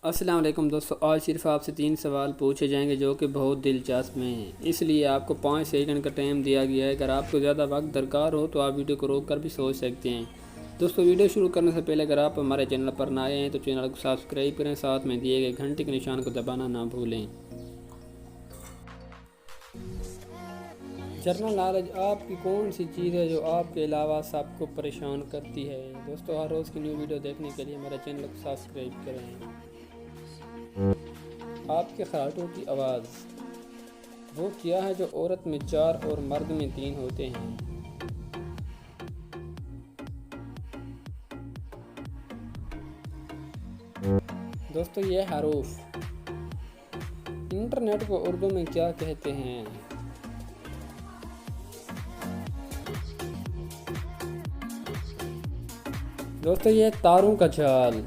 अस्सलाम वालेकुम दोस्तों, आज सिर्फ आपसे 3 सवाल पूछे जाएंगे जो कि बहुत दिलचस्प हैं। इसलिए आपको 5 सेकंड का टाइम दिया गया है। अगर आपको ज़्यादा वक्त दरकार हो तो आप वीडियो को रोक कर भी सोच सकते हैं। दोस्तों, वीडियो शुरू करने से पहले अगर आप हमारे चैनल पर नए हैं तो चैनल को सब्सक्राइब करें, साथ में दिए गए घंटे के निशान को दबाना ना भूलें। जनरल नॉलेज आपकी कौन सी चीज़ है जो आपके अलावा सबको परेशान करती है। दोस्तों, हर रोज़ की न्यू वीडियो देखने के लिए हमारे चैनल को सब्सक्राइब करें। आपके खराटों की आवाज़ वो क्या है जो औरत में 4 और मर्द में 3 होते हैं। दोस्तों, ये हरूफ। इंटरनेट को उर्दू में क्या कहते हैं। दोस्तों, ये तारों का जाल।